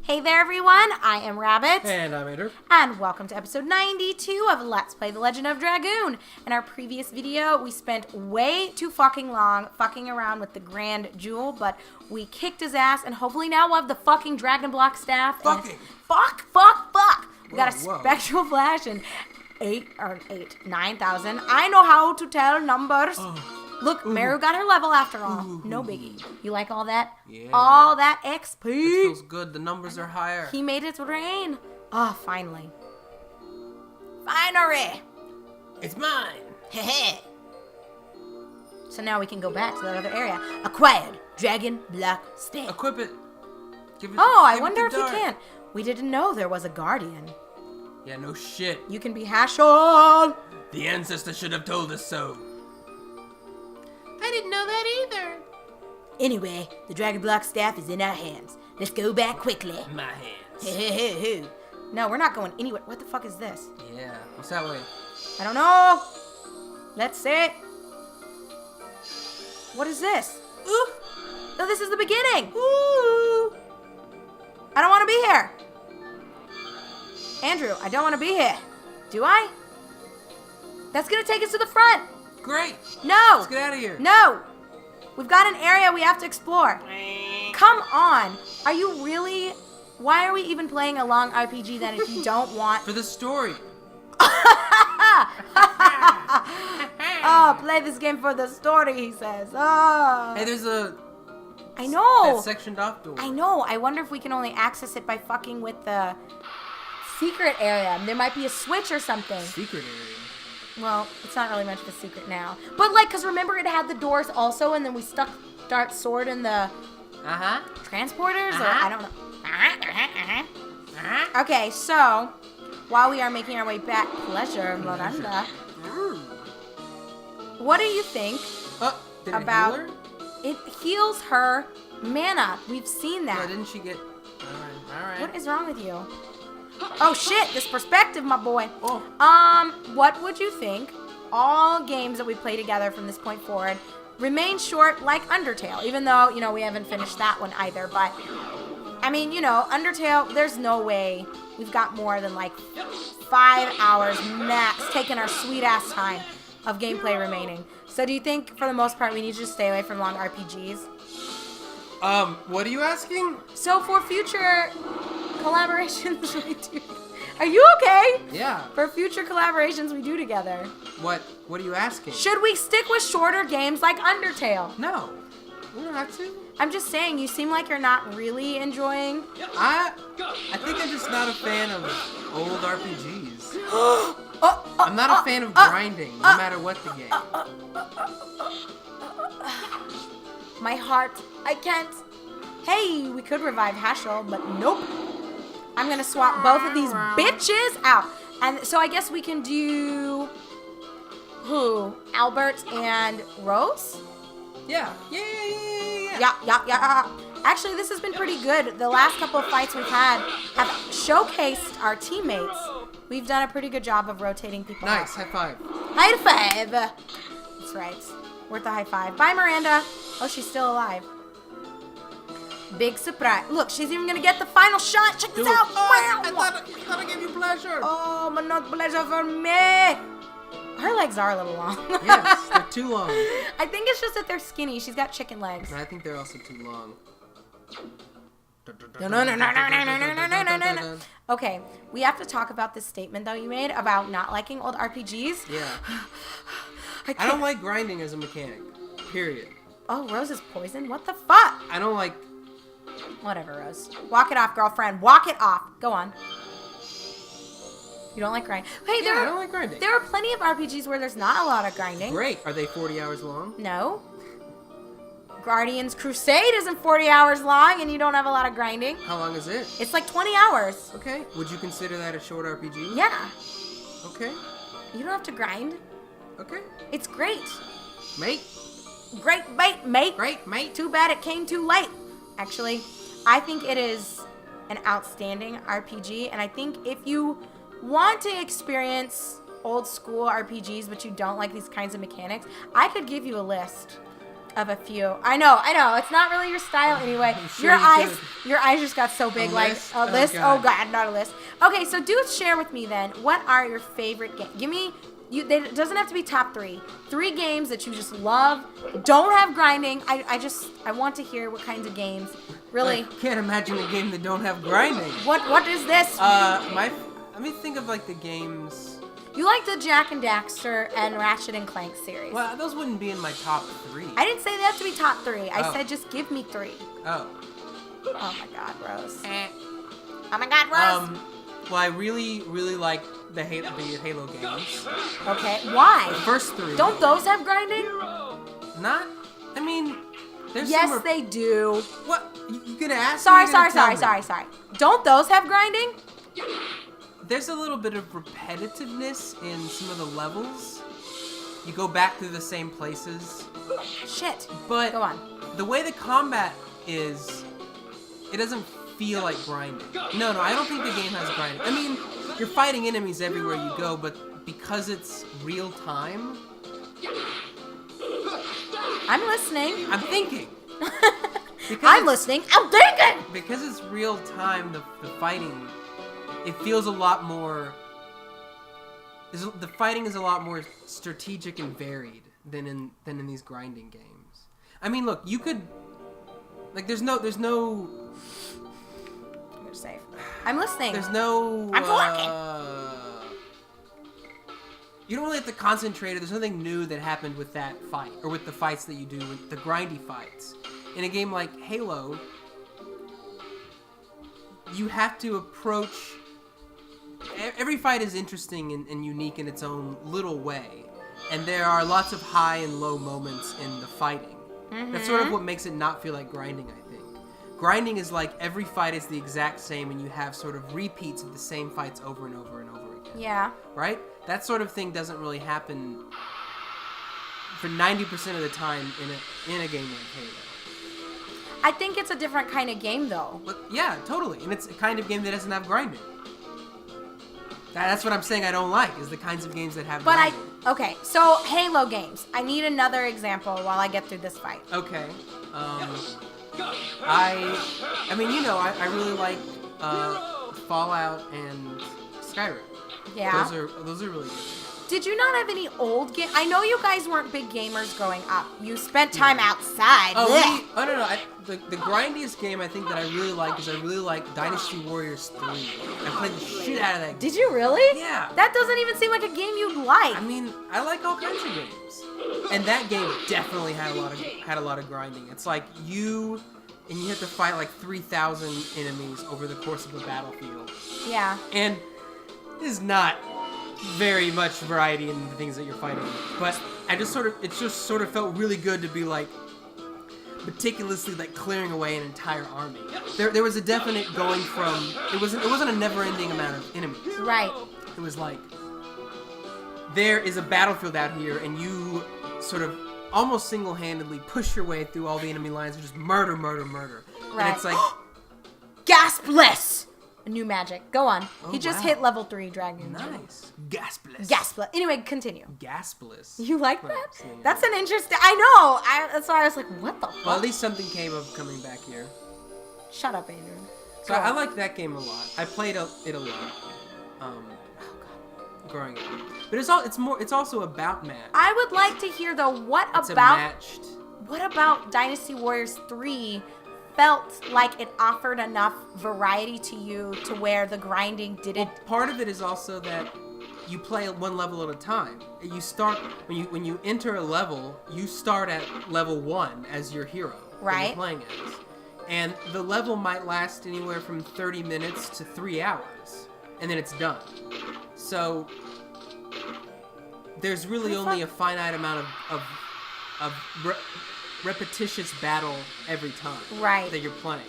Hey there everyone, I am Rabbit. And I'm Ader. And welcome to episode 92 of Let's Play the Legend of Dragoon. In our previous video, we spent way too fucking long fucking around with the Grand Jewel, but we kicked his ass, and hopefully now we'll have the fucking Dragon Block staff. Fucking. Fuck! We got a Spectral Flash and 9,000. I know how to tell numbers. Look, Meru got her level after all. No biggie. You like all that? Yeah. All that XP. It feels good. The numbers are higher. He made it rain. Oh, finally. Finally. It's mine. Heh. So now we can go back to that other area. Acquired Dragon Block Staff. Equip it. Give it. I give it wonder to if you Dart. can. We didn't know there was a guardian. Yeah, no shit. You can be Hashol. The ancestor should have told us so. I didn't know that either. Anyway, the Dragon Block Staff is in our hands. Let's go back quickly. My hands. No, we're not going anywhere. What the fuck is this? Yeah. What's that way? I don't know. Let's see. What is this? Ooh. No, this is the beginning. Ooh. I don't want to be here. Andrew, I don't want to be here. Do I? That's going to take us to the front. Great. No. Let's get out of here. No. We've got an area we have to explore. Come on. Are you really? Why are we even playing a long RPG then if you don't want? For the story. Oh, play this game for the story, he says. Oh. Hey, there's a... I know. That sectioned off door. I know. I wonder if we can only access it by fucking with the secret area. There might be a switch or something. Secret area. Well, it's not really much of a secret now. But, like, because remember it had the doors also, and then we stuck Dart's sword in the transporters? Or I don't know. Okay, so, while we are making our way back, pleasure, Miranda. What do you think did it about... heal her? It heals her mana. We've seen that. Yeah, didn't she get... Alright. What is wrong with you? Oh shit, this perspective, my boy. Oh. What would you think? All games that we play together from this point forward remain short like Undertale, even though, we haven't finished that one either, but I mean, Undertale, there's no way we've got more than like 5 hours max taking our sweet ass time of gameplay remaining. So do you think for the most part we need to just stay away from long RPGs? What are you asking? So for future collaborations we do. Are you okay? Yeah. For future collaborations we do together. What are you asking? Should we stick with shorter games like Undertale? No. We don't have to. I'm just saying, you seem like you're not really enjoying. I think I'm just not a fan of old RPGs. I'm not a fan of grinding, no matter what the game. My heart, I can't. Hey, we could revive Hashel, but nope. I'm gonna swap both of these bitches out. And so I guess we can do... Who? Albert and Rose? Yeah. Yeah. Actually, this has been pretty good. The last couple of fights we've had have showcased our teammates. We've done a pretty good job of rotating people out. Nice. High five. High five. That's right. Worth a high five. Bye, Miranda. Oh, she's still alive. Big surprise. Look, she's even going to get the final shot. Check this out. I thought I gave you pleasure. Oh, but not pleasure for me. Her legs are a little long. Yes, they're too long. I think it's just that they're skinny. She's got chicken legs. And I think they're also too long. No. Okay, we have to talk about this statement, though, you made about not liking old RPGs. Yeah. I don't like grinding as a mechanic. Period. Oh, Rose is poisoned? What the fuck? I don't like... Whatever, Rose. Walk it off, girlfriend. Walk it off. Go on. You don't like grinding? Hey, I don't like grinding. There are plenty of RPGs where there's not a lot of grinding. Great. Are they 40 hours long? No. Guardians Crusade isn't 40 hours long and you don't have a lot of grinding. How long is it? It's like 20 hours. Okay. Would you consider that a short RPG? Yeah. Okay. You don't have to grind. Okay. It's great. Mate. Great mate. Great, mate. Too bad it came too late. Actually, I think it is an outstanding RPG, and I think if you want to experience old school RPGs but you don't like these kinds of mechanics, I could give you a list. of a few. I know. It's not really your style anyway. Sure Your eyes just got so big. List? A list. God. Oh God, not a list. Okay, so do share with me then. What are your favorite games? Give me. It doesn't have to be top 3. 3 games that you just love. Don't have grinding. I want to hear what kinds of games. Really. I can't imagine a game that don't have grinding. What is this? Let me think of like the games. You like the Jak and Daxter and Ratchet and Clank series. Well, those wouldn't be in my top 3. I didn't say they have to be top 3. I said just give me 3. Oh. Oh my God, Rose. Oh my God, Rose. Well, I really like the Halo games. Okay, why? The first 3. Don't those have grinding? Not. I mean, there's Yes, some they do. What? You gonna ask? Sorry. me, you're gonna tell me? Don't those have grinding? There's a little bit of repetitiveness in some of the levels. You go back to the same places. Shit. But Go on. the way the combat is, it doesn't feel like grinding. No, I don't think the game has grinding. I mean, you're fighting enemies everywhere you go, but because it's real time... I'm listening. I'm thinking. I'm listening. I'm thinking. Because it's real time, the fighting, it feels a lot more... The fighting is a lot more strategic and varied than in these grinding games. I mean, look, you could... Like, there's no... You're safe. I'm listening. There's no... I'm talking. You don't really have to concentrate. There's nothing new that happened with that fight, or with the fights that you do, with the grindy fights. In a game like Halo, you have to approach... Every fight is interesting and unique in its own little way. And there are lots of high and low moments in the fighting. Mm-hmm. That's sort of what makes it not feel like grinding, I think. Grinding is like every fight is the exact same and you have sort of repeats of the same fights over and over and over again. Yeah. Right? That sort of thing doesn't really happen for 90% of the time in a game like Halo. I think it's a different kind of game, though. But yeah, totally. And it's a kind of game that doesn't have grinding. That's what I'm saying I don't like, is the kinds of games that have grinding. Okay, so Halo games. I need another example while I get through this fight. Okay. I mean, you know, I really like Fallout and Skyrim. Yeah. Those are really good. Did you not have any old games? I know you guys weren't big gamers growing up. You spent time outside. No. The grindiest game I think that I really like is I really like Dynasty Warriors 3. I played the shit out of that game. Did you really? Yeah. That doesn't even seem like a game you'd like. I mean, I like all kinds of games. And that game definitely had a lot of grinding. It's like you have to fight like 3,000 enemies over the course of a battlefield. Yeah. And there's not very much variety in the things that you're fighting. But it just sort of felt really good to be like meticulously like clearing away an entire army. There was a definite going from it wasn't a never-ending amount of enemies. Right. It was like there is a battlefield out here and you sort of almost single-handedly push your way through all the enemy lines and just murder. Right. And it's like Gaspless! New magic. Go on. Oh, He just wow. hit level 3 dragon. nice. Gaspless. Gaspless. Anyway, continue. Gaspless. You like Right, that? saying That's that. an interesting... I know! That's why I was like, what the fuck? Well, at least something came of coming back here. Shut up, Adrian. So Go I on. like that game a lot. I played it a lot. Growing up. But it's also about match. I would like to hear, though, what It's about... a matched. What about Dynasty Warriors 3 felt like it offered enough variety to you to where the grinding didn't... Part of it is also that you play one level at a time. You start when you enter a level, you start at level 1 as your hero that Right. you're playing as. And the level might last anywhere from 30 minutes to 3 hours, and then it's done. So there's really only a finite amount of repetitious battle every time Right. that you're playing.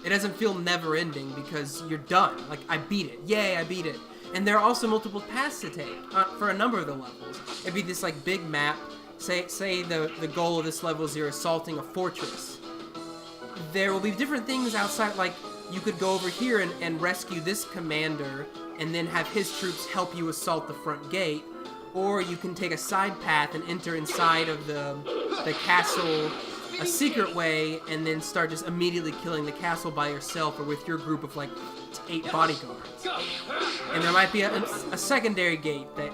It doesn't feel never-ending because you're done. Like, I beat it. Yay, I beat it. And there are also multiple paths to take for a number of the levels. It'd be this, like, big map. Say the goal of this level is you're assaulting a fortress. There will be different things outside, like, you could go over here and rescue this commander and then have his troops help you assault the front gate. Or you can take a side path and enter inside of the the castle a secret way and then start just immediately killing the castle by yourself or with your group of like 8 bodyguards. And there might be a secondary gate that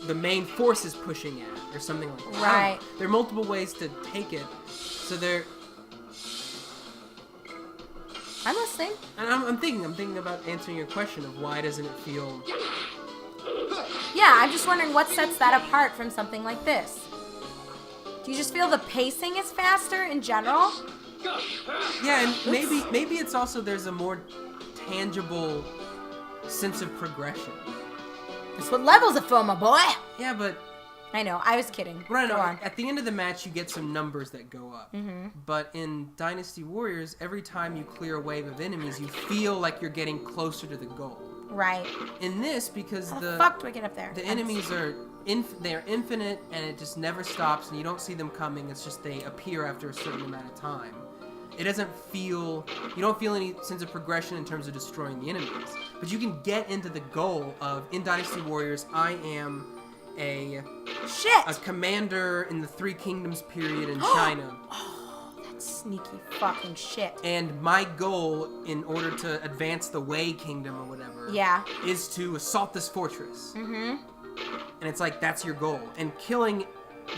the main force is pushing at or something like that. Right. There are multiple ways to take it. So there... I'm listening. And I'm thinking about answering your question of why doesn't it feel... Yeah, I'm just wondering what sets that apart from something like this. Do you just feel the pacing is faster in general? Yeah, and maybe it's also there's a more tangible sense of progression. That's what levels it for, my boy. Yeah, but... I know, I was kidding. Right, Go on. at the end of the match, you get some numbers that go up. Mm-hmm. But in Dynasty Warriors, every time you clear a wave of enemies, you feel like you're getting closer to the goal. Right. In this, because How the fuck do I get up there? The enemies are they're infinite, and it just never stops, and you don't see them coming. It's just they appear after a certain amount of time. It doesn't feel... You don't feel any sense of progression in terms of destroying the enemies. But you can get into the goal of, in Dynasty Warriors, I am a commander in the Three Kingdoms period in China. Oh, that's sneaky fucking shit. And my goal, in order to advance the Wei Kingdom or whatever, is to assault this fortress. Mm-hmm. And it's like, that's your goal. And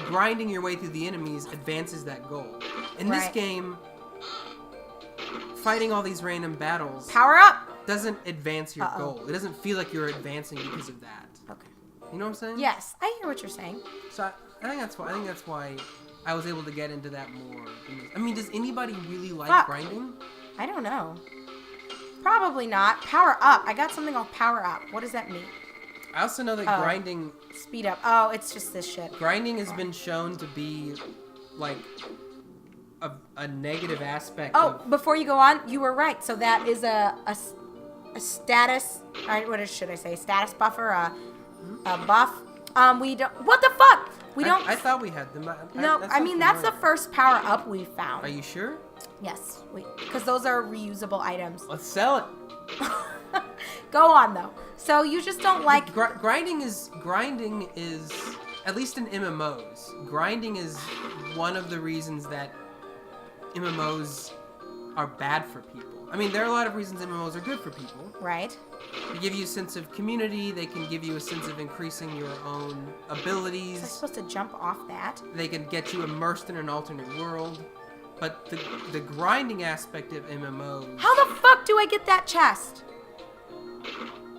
grinding your way through the enemies advances that goal. In this game, fighting all these random battles... Power up! ...doesn't advance your goal. It doesn't feel like you're advancing because of that. Okay. You know what I'm saying? Yes, I hear what you're saying. So I think that's why I was able to get into that more. I mean, does anybody really like grinding? I don't know. Probably not. Power up. I got something called power up. What does that mean? I also know that grinding... Speed up. Oh, it's just this shit. Grinding has been shown to be, like, a negative aspect before you go on, you were right. So that is a status... What should I say? Status buffer? A buff. We don't... What the fuck? We don't... I thought we had them. That's the first power up we found. Are you sure? Yes. Because those are reusable items. Let's sell it. Go on, though. So you just don't like... Grinding is... At least in MMOs, grinding is one of the reasons that MMOs are bad for people. I mean, there are a lot of reasons MMOs are good for people. Right. They give you a sense of community. They can give you a sense of increasing your own abilities. Was I supposed to jump off that? They can get you immersed in an alternate world. But the grinding aspect of MMOs... How the fuck do I get that chest?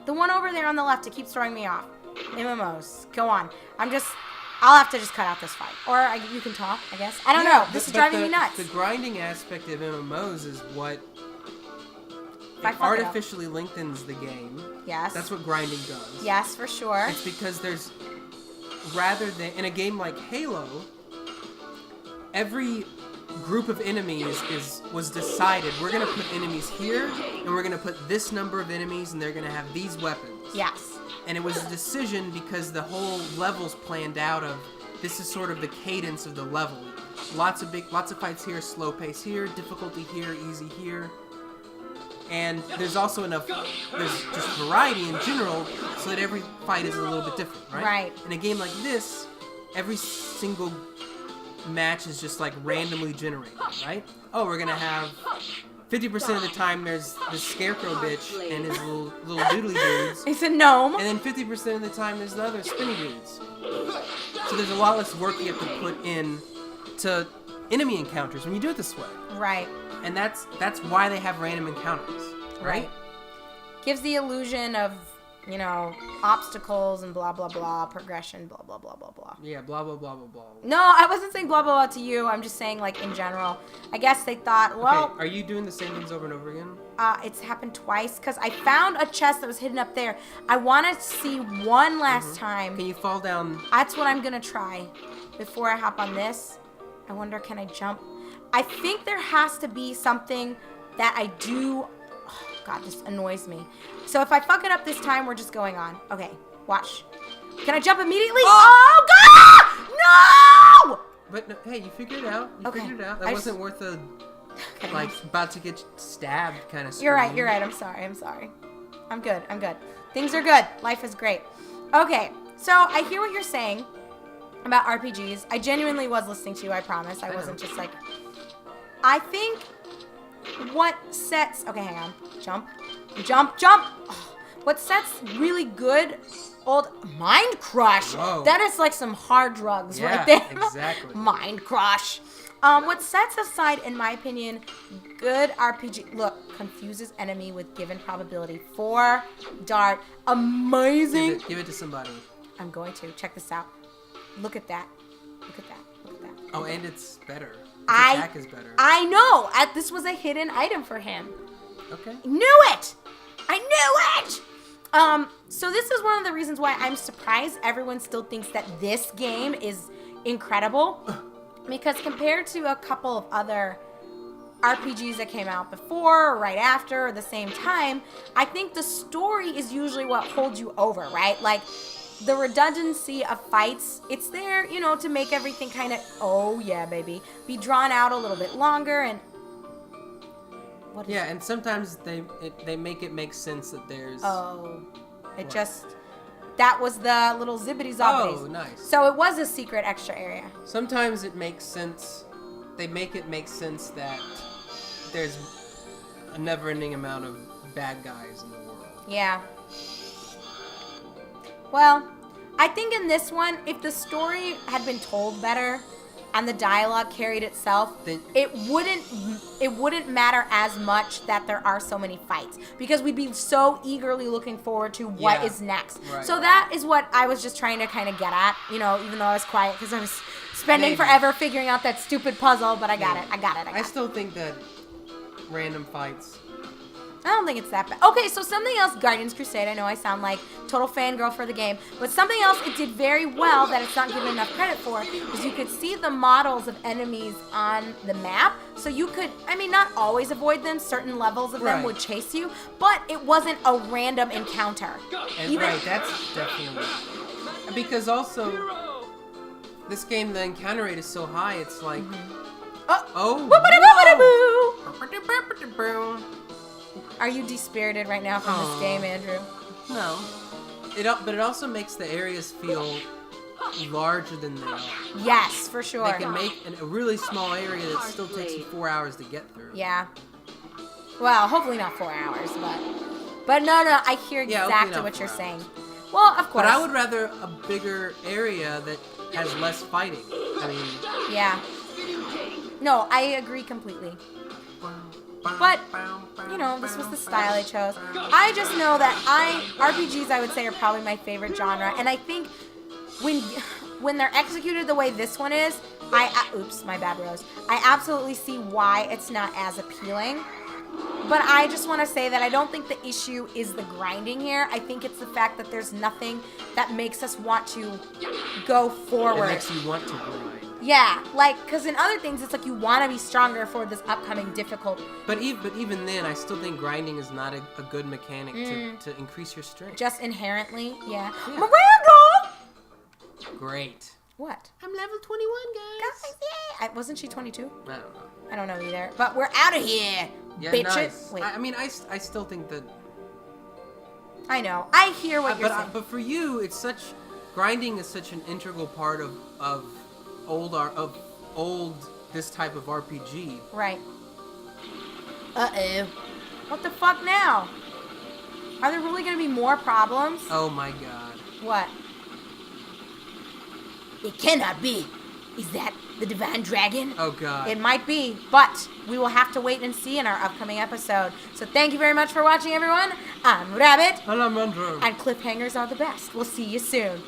The one over there on the left, it keeps throwing me off. MMOs. Go on. I'll have to just cut out this fight. Or you can talk, I guess. I don't know. This is driving me nuts. The grinding aspect of MMOs is what... It artificially lengthens the game. Yes. That's what grinding does. Yes, for sure. It's because there's... Rather than... In a game like Halo, every group of enemies was decided. We're going to put enemies here, and we're going to put this number of enemies, and they're going to have these weapons. Yes. And it was a decision because the whole level's planned out of... This is sort of the cadence of the level. Lots of fights here, slow pace here, difficulty here, easy here. And there's also there's just variety in general, so that every fight is a little bit different, right? Right. In a game like this, every single match is just like randomly generated, right? Oh, we're gonna have 50% of the time there's this scarecrow bitch and his little doodly dudes. It's a gnome. And then 50% of the time there's the other spinny dudes. So there's a lot less work you have to put in to enemy encounters when you do it this way. Right. And that's why they have random encounters, right? Gives the illusion of, obstacles and blah, blah, blah, progression, blah, blah, blah, blah, blah. Yeah, blah, blah, blah, blah, blah. No, I wasn't saying blah, blah, blah to you. I'm just saying, like, in general. I guess they thought, well... Okay, are you doing the same things over and over again? It's happened twice, because I found a chest that was hidden up there. I want to see one last time. Can you fall down? That's what I'm going to try. Before I hop on this, I wonder, can I jump? I think there has to be something that I do... Oh, God, this annoys me. So if I fuck it up this time, we're just going on. Okay, watch. Can I jump immediately? Oh, God! No! But, no, hey, you figured it out. You figured it out. That wasn't worth a, about to get stabbed kind of scream. You're right. I'm sorry. I'm good. Things are good. Life is great. Okay, so I hear what you're saying. about RPGs. I genuinely was listening to you, I promise. I wasn't just like... I think what sets... Okay, hang on. Jump. Jump, jump! Oh, what sets really good old... Mind Crush! Whoa. That is like some hard drugs Yeah, right there. exactly. Mind Crush. What sets aside, in my opinion, good RPG... Look, confuses enemy with given probability. 4 dart. Amazing. Give it to somebody. I'm going to. Check this out. Look at that. Look at that. Look at that. Oh, and it's better. Its attack is better. I know. This was a hidden item for him. Okay. Knew it. I knew it. So this is one of the reasons why I'm surprised everyone still thinks that this game is incredible. Because compared to a couple of other RPGs that came out before or right after or the same time, I think the story is usually what holds you over, right? Like, the redundancy of fights, it's there, you know, to make everything kind of, oh yeah, baby, be drawn out a little bit longer and... What is Yeah, and sometimes they make it make sense that there's... Oh, it What? just... That was the little zibbity-zobbities. Oh, nice. So it was a secret extra area. Sometimes it makes sense. They make it make sense that there's a never-ending amount of bad guys in the world. Yeah. Well, I think in this one, if the story had been told better and the dialogue carried itself, Then- it wouldn't matter as much that there are so many fights because we'd be so eagerly looking forward to what Yeah. is next. Right. So that is what I was just trying to kind of get at, you know, even though I was quiet because I was spending Maybe. forever figuring out that stupid puzzle, but I got Yeah. it. I got it. I still think that random fights... I don't think it's that bad. Okay, so something else, Guardians Crusade. I know I sound like total fangirl for the game, but something else it did very well that it's not given enough credit for is you could see the models of enemies on the map. So you could, I mean, not always avoid them. Certain levels of them Right. would chase you, but it wasn't a random encounter. And right, that's definitely... Because also, this game, the encounter rate is so high, it's like... Oh, Whoop-a-doo-whoop-a-doo. Are you dispirited right now from this game, Andrew? No. But it also makes the areas feel larger than they are. Yes, for sure. They can make a really small area that still takes you 4 hours to get through. Yeah. Well, hopefully not 4 hours, but no, I hear Yeah, hopefully exactly not what 4 you're hours. saying. Well, of course. But I would rather a bigger area that has less fighting. I mean... Yeah. No, I agree completely. But, you know, this was the style I chose. I just know that RPGs, I would say, are probably my favorite genre. And I think when they're executed the way this one is, oops, my bad, Rose. I absolutely see why it's not as appealing. But I just want to say that I don't think the issue is the grinding here. I think it's the fact that there's nothing that makes us want to go forward. It makes you want to grind. Yeah, like, because in other things, it's like you want to be stronger for this upcoming difficult. But even then, I still think grinding is not a good mechanic to increase your strength. Just inherently, yeah. Yeah. Miranda! Great. What? I'm level 21, guys. Guys, yay! Wasn't she 22? I don't know. I don't know either. But we're out of here, Yeah, bitches. nice. Wait, I mean, I still think that... I know. I hear what you're saying. But for you, it's such... Grinding is such an integral part of old this type of RPG. Right. Uh-oh. What the fuck now? Are there really going to be more problems? Oh my god. What? It cannot be. Is that the Divine Dragon? Oh god. It might be, but we will have to wait and see in our upcoming episode. So thank you very much for watching, everyone. I'm Rabbit, And I'm Andrew. and cliffhangers are the best. We'll see you soon.